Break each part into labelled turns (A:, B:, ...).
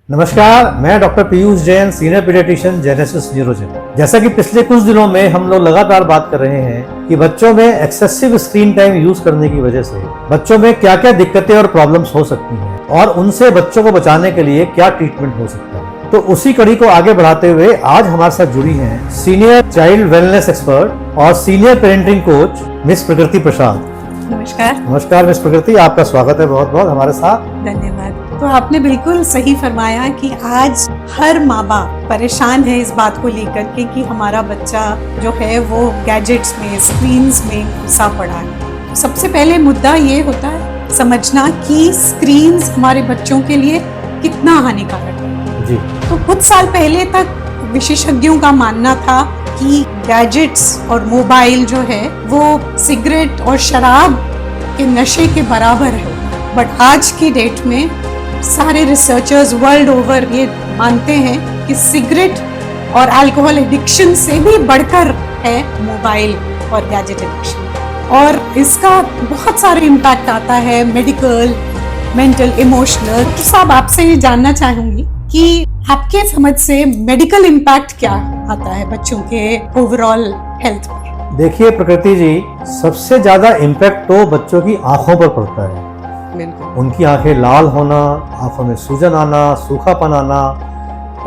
A: नमस्कार, मैं doctor Piyush Jain, senior paediatrician, Genesis Neurogen. जैसा कि पिछले कुछ दिनों में हम लोग लगातार बात कर रहे हैं कि बच्चों में एक्सेसिव स्क्रीन टाइम यूज करने की वजह से बच्चों में क्या क्या दिक्कतें और प्रॉब्लम्स हो सकती हैं और उनसे बच्चों को बचाने के लिए क्या ट्रीटमेंट हो सकता है। तो उसी कड़ी को आगे बढ़ाते हुए आज हमारे साथ जुड़ी हैं सीनियर चाइल्ड वेलनेस एक्सपर्ट और सीनियर पेरेंटिंग कोच मिस प्रकृति प्रसाद।
B: नमस्कार।
A: नमस्कार मिस प्रकृति, आपका स्वागत है बहुत बहुत हमारे साथ।
B: धन्यवाद। तो आपने बिल्कुल सही फरमाया कि आज हर माँ बाप परेशान है इस बात को लेकर के कि हमारा बच्चा जो है वो गैजेट्स में, स्क्रीन्स में घुसा पड़ा है। सबसे पहले मुद्दा ये होता है समझना कि स्क्रीन्स हमारे बच्चों के लिए कितना हानिकारक है।
A: जी।
B: तो कुछ साल पहले तक विशेषज्ञों का मानना था कि गैजेट्स और मोबाइल जो है वो सिगरेट और शराब के नशे के बराबर है। बट आज की डेट में सारे रिसर्चर्स वर्ल्ड ओवर ये मानते हैं कि सिगरेट और अल्कोहल एडिक्शन से भी बढ़कर है मोबाइल और गैजेट एडिक्शन। और इसका बहुत सारे इम्पैक्ट आता है, मेडिकल, मेंटल, इमोशनल। तो साहब आपसे ये जानना चाहूंगी कि आपके समझ से मेडिकल इम्पैक्ट क्या आता है बच्चों के ओवरऑल हेल्थ पर?
A: देखिए प्रकृति जी, सबसे ज्यादा इम्पैक्ट तो बच्चों की आंखों पर पड़ता है। उनकी आंखें लाल होना, आंखों में सूजन आना, सूखापन आना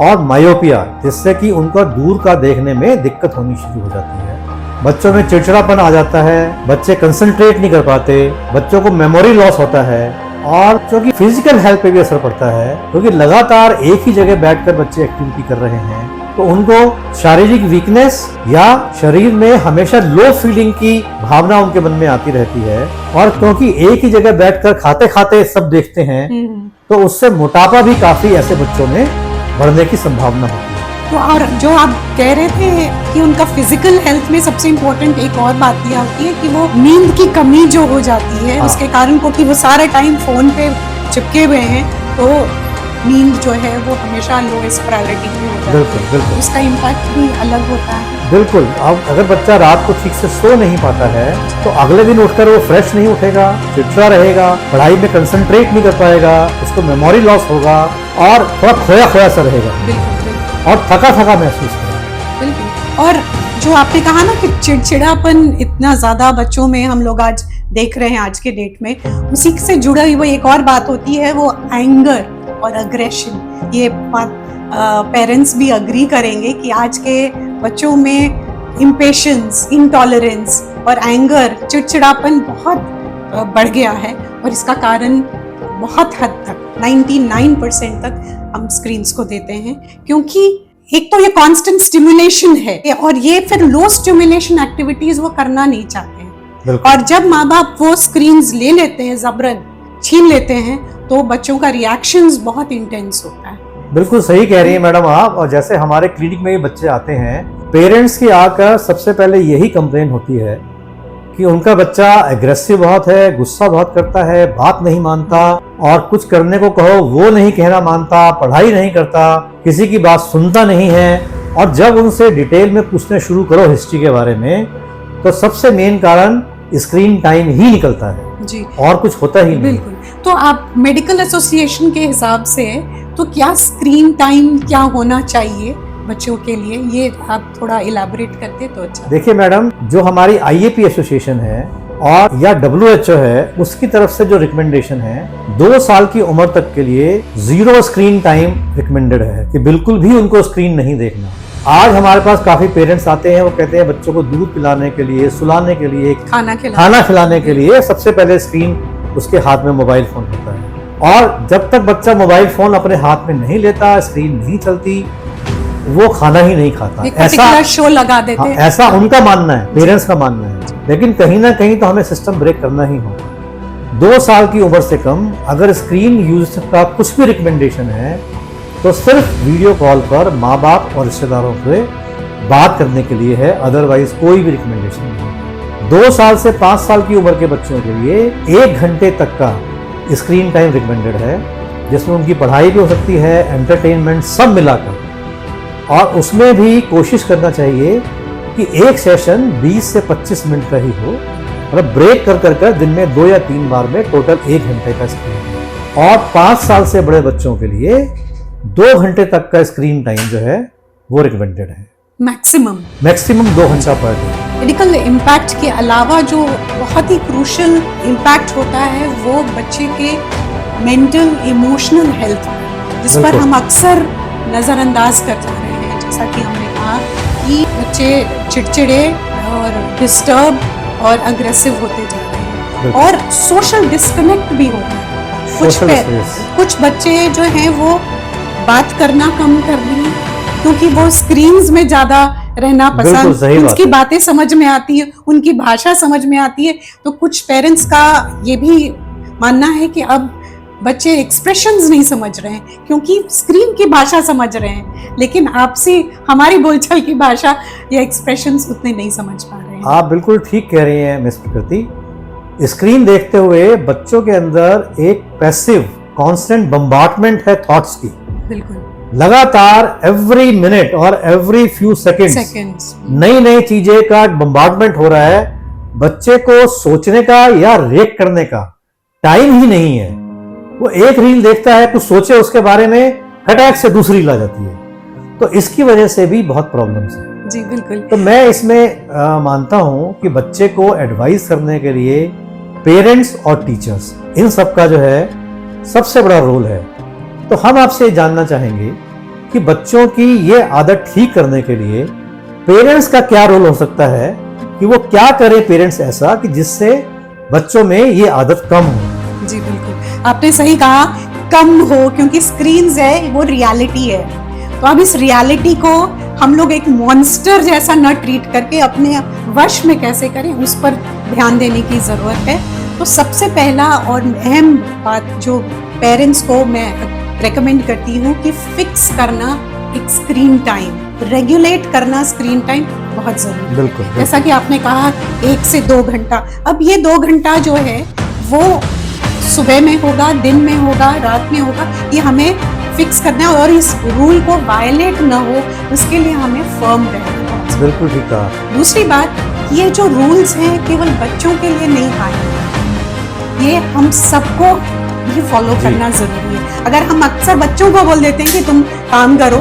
A: और मायोपिया, जिससे कि उनको दूर का देखने में दिक्कत होनी शुरू हो जाती है। बच्चों में चिड़चिड़ापन आ जाता है, बच्चे कंसंट्रेट नहीं कर पाते, बच्चों को मेमोरी लॉस होता है और क्योंकि फिजिकल हेल्थ पे भी असर पड़ता है, क्योंकि लगातार एक ही जगह बैठकर बच्चे एक्टिविटी कर रहे हैं तो उनको शारीरिक वीकनेस या शरीर में हमेशा लो फीलिंग की भावना उनके मन में आती रहती है। और क्योंकि एक ही जगह बैठकर खाते खाते सब देखते हैं तो उससे मोटापा भी काफी ऐसे बच्चों में बढ़ने की संभावना होती है।
B: तो और जो आप कह रहे थे कि उनका फिजिकल हेल्थ में सबसे इम्पोर्टेंट एक और बात यह होती है कि वो नींद की कमी जो हो जाती है उसके कारण, क्योंकि वो सारा टाइम फोन पे चिपके हुए हैं तो नींद जो है वो हमेशा लोएस्ट प्रायोरिटी में होता है।
A: बिल्कुल।
B: उसका इम्पैक्ट भी अलग होता है।
A: बिल्कुल। अब अगर बच्चा रात को ठीक से सो नहीं पाता है तो अगले दिन उठकर वो फ्रेश नहीं उठेगा, चिड़चिड़ा रहेगा, पढ़ाई में कंसंट्रेट नहीं कर पाएगा, उसको मेमोरी लॉस होगा और थोड़ा खोया खोया सा रहेगा।
B: बिल्कुल।
A: और थका थका महसूस करेगा।
B: बिल्कुल। और जो आपने कहा ना कि चिड़चिड़ापन इतना ज्यादा बच्चों में हम लोग आज देख रहे हैं आज के डेट में, उसी से जुड़ी हुई एक और बात होती है वो एंगर और अग्रेशन। ये बात पेरेंट्स भी अग्री करेंगे कि आज के बच्चों में इम्पेशंस, इंटॉलरेंस और एंगर, चिड़चिड़ापन बहुत बढ़ गया है। और इसका कारण बहुत हद तक 99% तक हम स्क्रीन्स को देते हैं, क्योंकि एक तो ये कांस्टेंट स्टिमुलेशन है और ये फिर लो स्टिमुलेशन एक्टिविटीज वो करना नहीं चाहते हैं। और जब माँ बाप वो स्क्रीन्स ले लेते हैं, जबरन छीन लेते हैं, तो बच्चों का रिएक्शंस बहुत इंटेंस होता है।
A: बिल्कुल सही कह रही है मैडम आप। और जैसे हमारे क्लिनिक में ये बच्चे आते हैं, पेरेंट्स की आकर सबसे पहले यही कंप्लेन होती है कि उनका बच्चा एग्रेसिव बहुत है, गुस्सा बहुत करता है, बात नहीं मानता और कुछ करने को कहो वो नहीं कहना मानता, पढ़ाई नहीं करता, किसी की बात सुनता नहीं है। और जब उनसे डिटेल में पूछने शुरू करो हिस्ट्री के बारे में तो सबसे मेन कारण स्क्रीन टाइम ही निकलता है
B: जी, और
A: कुछ होता ही नहीं।
B: बिल्कुल। तो आप मेडिकल एसोसिएशन के हिसाब से तो क्या स्क्रीन टाइम क्या होना चाहिए बच्चों के लिए, ये आप थोड़ा इलैबोरेट करते तो अच्छा।
A: देखिए मैडम, जो हमारी IAP एसोसिएशन है और या WHO है, उसकी तरफ से जो रिकमेंडेशन है 2 साल की उम्र तक के लिए 0 स्क्रीन टाइम रिकमेंडेड है कि बिल्कुल भी उनको स्क्रीन नहीं देखना। आज हमारे पास काफी पेरेंट्स आते हैं, वो कहते हैं बच्चों को दूध पिलाने के लिए, सुलाने के लिए, खाना खिलाने के लिए सबसे पहले स्क्रीन उसके हाथ में मोबाइल फोन होता है। और जब तक बच्चा मोबाइल फोन अपने हाथ में नहीं लेता, स्क्रीन नहीं चलती, वो खाना ही नहीं खाता।
B: ऐसा शो लगा देते हैं।
A: ऐसा उनका मानना है, पेरेंट्स का मानना है। लेकिन कहीं ना कहीं तो हमें सिस्टम ब्रेक करना ही होगा। 2 साल की उम्र से कम अगर स्क्रीन यूज का कुछ भी रिकमेंडेशन है तो सिर्फ वीडियो कॉल पर माँ बाप और रिश्तेदारों से बात करने के लिए है, अदरवाइज कोई भी रिकमेंडेशन नहीं। 2 साल से 5 साल की उम्र के बच्चों के लिए 1 घंटे तक का स्क्रीन टाइम रिकमेंडेड है, जिसमें उनकी पढ़ाई भी हो सकती है, एंटरटेनमेंट सब मिलाकर। और उसमें भी कोशिश करना चाहिए कि एक सेशन 20 से 25 मिनट का ही हो, मतलब ब्रेक कर दिन में 2 या 3 बार में टोटल 1 घंटे का स्क्रीन। और 5 साल से बड़े बच्चों के लिए 2 घंटे तक का स्क्रीन टाइम जो है वो रिकमेंडेड है, मैक्सिमम 2 घंटा पर डे।
B: मेडिकल इम्पैक्ट के अलावा जो बहुत ही क्रूशल इम्पैक्ट होता है वो बच्चे के मेंटल इमोशनल हेल्थ, जिस पर हम अक्सर नज़रअंदाज कर जा रहे हैं। जैसा कि हमने कहा कि बच्चे चिड़चिड़े और डिस्टर्ब और अग्रेसिव होते जा रहे हैं और सोशल डिस्कनेक्ट भी हो रहा है। कुछ बच्चे जो हैं वो बात करना कम कर दिए क्योंकि वो स्क्रीन्स में ज्यादा रहना पसंद, उनकी बातें समझ में आती है, उनकी भाषा समझ में आती है। तो कुछ पेरेंट्स का ये भी मानना है कि अब बच्चे एक्सप्रेशंस नहीं समझ रहे हैं क्योंकि स्क्रीन की भाषा समझ रहे हैं, लेकिन आपसे हमारी बोलचाल की भाषा या एक्सप्रेशंस उतने नहीं समझ पा रहे हैं।
A: आप बिल्कुल ठीक कह रही हैं मिस प्रकृति। स्क्रीन देखते हुए बच्चों के अंदर एक पैसिव कांस्टेंट बम्बार्डमेंट है थॉट्स की।
B: बिल्कुल,
A: लगातार एवरी मिनट और एवरी फ्यू सेकेंड्स नई चीजें का बम्बार्डमेंट हो रहा है। बच्चे को सोचने का या रिएक्ट करने का टाइम ही नहीं है। वो एक रील देखता है, कुछ सोचे उसके बारे में, फटाक से दूसरी रील आ जाती है। तो इसकी वजह से भी बहुत प्रॉब्लम्स है।
B: जी बिल्कुल।
A: तो मैं इसमें मानता हूं कि बच्चे को एडवाइस करने के लिए पेरेंट्स और टीचर्स, इन सब का जो है सबसे बड़ा रोल है। तो हम आपसे जानना चाहेंगे कि बच्चों की ये आदत ठीक करने के लिए पेरेंट्स का क्या रोल हो सकता है, कि वो क्या करे पेरेंट्स ऐसा कि जिससे बच्चों में ये आदत कम हो।
B: जी बिल्कुल, आपने सही कहा, कम हो, क्योंकि स्क्रीन्स है वो रियलिटी है। तो अब इस रियलिटी को हम लोग एक मॉन्स्टर जैसा न ट्रीट करके अपने वश में कैसे करें, उस पर ध्यान देने की जरूरत है। तो सबसे पहला और अहम बात जो पेरेंट्स को मैं रेकमेंड करती हूँ कि फिक्स करना एक स्क्रीन टाइम, रेगुलेट करना स्क्रीन टाइम बहुत जरूरी है।
A: बिल्कुल।
B: जैसा कि आपने कहा 1 से 2 घंटा, अब ये 2 घंटा जो है वो सुबह में होगा, दिन में होगा, रात में होगा, ये हमें फिक्स करना है और इस रूल को वायलेट न हो उसके लिए हमें फर्म रहना है।
A: बिल्कुल ठीक कहा।
B: दूसरी बात, ये जो रूल्स हैं केवल बच्चों के लिए नहीं आए, ये हम सबको भी फॉलो करना जरूरी है। अगर हम अक्सर बच्चों को बोल देते हैं कि तुम काम करो,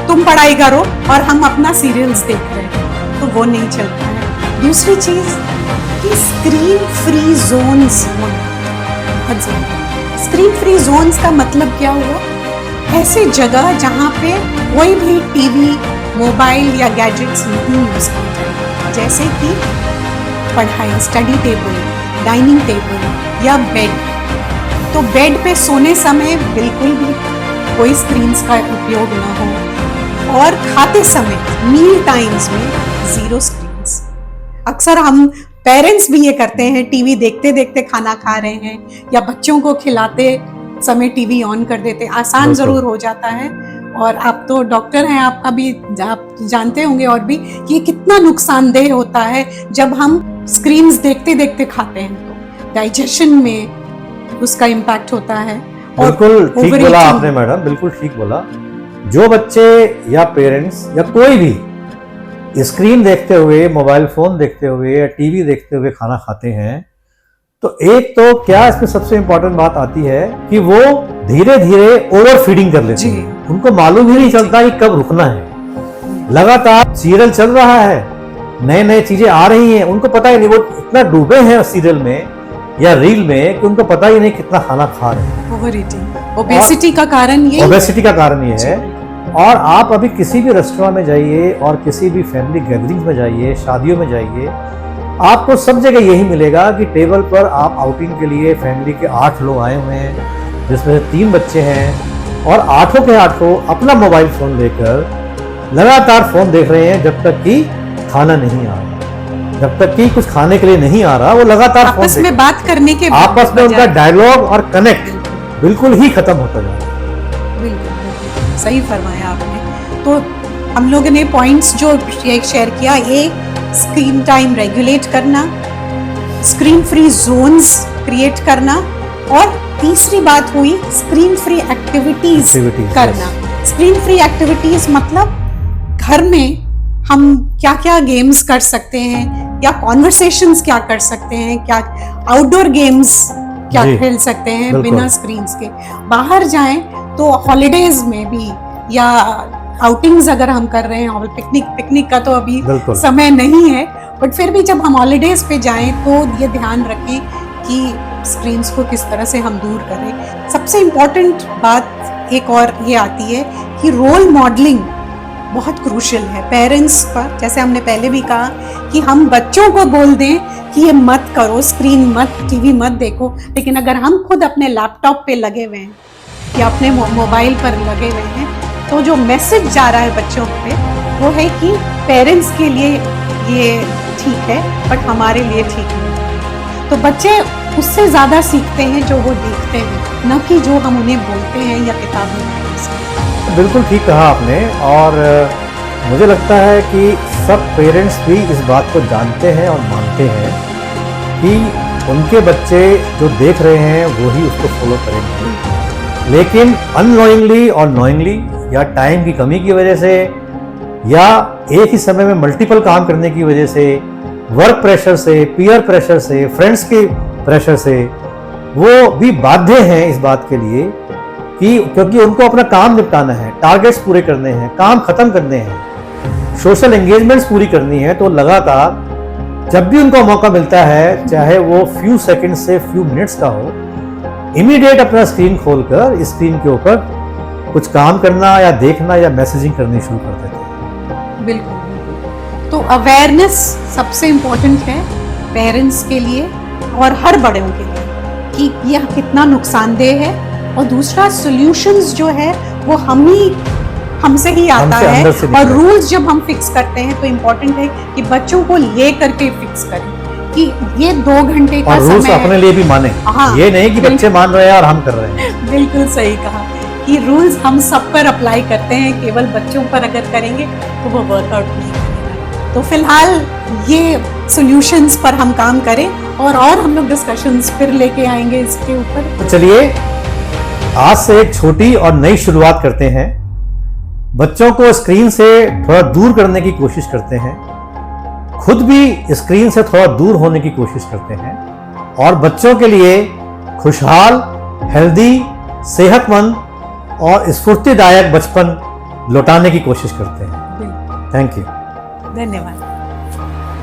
B: तुम पढ़ाई करो, और हम अपना सीरियल्स देख रहे हैं, तो वो नहीं चलता है। दूसरी चीज कि स्क्रीन फ्री जोन्स होना बहुत जरूरी है। स्क्रीन फ्री जोन्स का मतलब क्या हुआ? ऐसी जगह जहाँ पे कोई भी टीवी, मोबाइल या गैजेट्स नहीं यूज करते, जैसे कि पढ़ाई, स्टडी टेबल, डाइनिंग टेबल या बेड। तो बेड पे सोने समय बिल्कुल भी कोई स्क्रीन्स का उपयोग ना हो, और खाते समय मील टाइम्स में 0 स्क्रीन्स। अक्सर हम पेरेंट्स भी ये करते हैं, टीवी देखते देखते खाना खा रहे हैं या बच्चों को खिलाते समय टीवी ऑन कर देते। आसान जरूर हो जाता है, और आप तो डॉक्टर हैं, आपका भी आप जानते होंगे और भी कि कितना नुकसानदेह होता है जब हम स्क्रीन्स देखते देखते खाते हैं। तो डाइजेशन में उसका इम्पैक्ट होता है।
A: बिल्कुल ठीक बोला आपने मैडम, बिल्कुल ठीक बोला। जो बच्चे या पेरेंट्स या कोई भी स्क्रीन देखते हुए, मोबाइल फोन देखते हुए या टीवी देखते हुए खाना खाते हैं, तो एक तो क्या इसमें सबसे इंपॉर्टेंट बात आती है कि वो धीरे धीरे ओवर फीडिंग कर लेते हैं। उनको मालूम ही नहीं चलता कि कब रुकना है। लगातार सीरियल चल रहा है, नए चीजें आ रही हैं, उनको पता ही नहीं, वो इतना डूबे हैं सीरियल में या रील में कि उनको पता ही नहीं कितना खाना खा रहे हैं।
B: ओवर ईटिंग, ओबेसिटी का कारण ये
A: है। और आप अभी किसी भी रेस्टोरेंट में जाइए और किसी भी फैमिली गैदरिंग्स में जाइए, शादियों में जाइए, आपको सब जगह यही मिलेगा कि टेबल पर आप आउटिंग के लिए फैमिली के 8 लोग आए हुए हैं, जिसमें से 3 बच्चे हैं, और 8 के 8 अपना मोबाइल फोन लेकर लगातार फोन देख रहे हैं जब तक कि खाना नहीं आ रहा। जब तक कि कुछ खाने के लिए नहीं आ रहा, वो लगातार
B: आपस में बात करने के,
A: आपस में उनका डायलॉग और कनेक्ट बिल्कुल ही खत्म होता जा रहा है।
B: बिल्कुल सही फरमाया आपने। तो हम लोगों ने पॉइंट्स जो शेयर किया, ये स्क्रीन टाइम रेगुलेट करना, स्क्रीन फ्री जोन्स क्रिएट करना, और तीसरी बात हुई स्क्रीन फ्री एक्टिविटीज करना। स्क्रीन फ्री एक्टिविटीज मतलब घर में हम क्या क्या गेम्स कर सकते हैं, या कॉन्वर्सेशंस क्या कर सकते हैं, क्या आउटडोर गेम्स क्या खेल सकते हैं बिना स्क्रीन्स के। बाहर जाएं तो हॉलीडेज में भी या आउटिंग्स अगर हम कर रहे हैं, और पिकनिक का तो अभी
A: बिल्कुल।
B: समय नहीं है, बट फिर भी जब हम हॉलीडेज पे जाएं तो ये ध्यान रखें कि स्क्रीन्स को किस तरह से हम दूर करें। सबसे इम्पोर्टेंट बात एक और ये आती है कि रोल मॉडलिंग बहुत क्रूशियल है पेरेंट्स पर। जैसे हमने पहले भी कहा कि हम बच्चों को बोल दें कि ये मत करो, स्क्रीन मत, टीवी मत देखो, लेकिन अगर हम खुद अपने लैपटॉप पे लगे हुए हैं या अपने मोबाइल पर लगे हुए हैं, तो जो मैसेज जा रहा है बच्चों पे वो है कि पेरेंट्स के लिए ये ठीक है बट हमारे लिए ठीक नहीं। तो बच्चे उससे ज़्यादा सीखते हैं जो वो देखते हैं, न कि जो हम उन्हें बोलते हैं या किताबें में।
A: बिल्कुल ठीक कहा आपने, और मुझे लगता है कि सब पेरेंट्स भी इस बात को जानते हैं और मानते हैं कि उनके बच्चे जो देख रहे हैं वो ही उसको फॉलो करेंगे, लेकिन अननोइंगली और नोइंगली या टाइम की कमी की वजह से या एक ही समय में मल्टीपल काम करने की वजह से, वर्क प्रेशर से, पीयर प्रेशर से, फ्रेंड्स के प्रेशर से, वो भी बाध्य हैं इस बात के लिए कि क्योंकि उनको अपना काम निपटाना है, टारगेट्स पूरे करने हैं, काम खत्म करने हैं, सोशल एंगेजमेंट्स पूरी करनी है, तो लगातार जब भी उनको मौका मिलता है, चाहे वो फ्यू सेकंड से फ्यू मिनट्स का हो, इमीडिएट अपना स्क्रीन खोलकर स्क्रीन के ऊपर कुछ काम करना या देखना या मैसेजिंग करनी शुरू कर देते हैं।
B: बिल्कुल। तो अवेयरनेस सबसे इम्पोर्टेंट है पेरेंट्स के लिए और हर बड़ों के लिए कि यह कितना नुकसानदेह है, और दूसरा सॉल्यूशंस जो है वो हमसे ही आता है, और रूल्स जब हम फिक्स करते हैं तो इम्पोर्टेंट है कि बच्चों को ले करके फिक्स करें कि ये 2 घंटे का समय,
A: रूल्स अपने लिए भी माने।
B: हाँ,
A: ये नहीं कि बच्चे मान रहे हैं और हम कर रहे हैं।
B: बिल्कुल सही कहा कि रूल्स हम सब पर अप्लाई करते हैं, केवल बच्चों पर अगर करेंगे तो वो वर्कआउट नहीं करेगा। तो फिलहाल ये सॉल्यूशंस पर हम काम करें, और हम लोग डिस्कशंस फिर लेके आएंगे इसके ऊपर।
A: तो चलिए आज से एक छोटी और नई शुरुआत करते हैं। बच्चों को स्क्रीन से थोड़ा दूर करने की कोशिश करते हैं, खुद भी स्क्रीन से थोड़ा दूर होने की कोशिश करते हैं, और बच्चों के लिए खुशहाल, हेल्दी, सेहतमंद और स्फूर्तिदायक बचपन लौटाने की कोशिश करते हैं। Thank you.
B: धन्यवाद।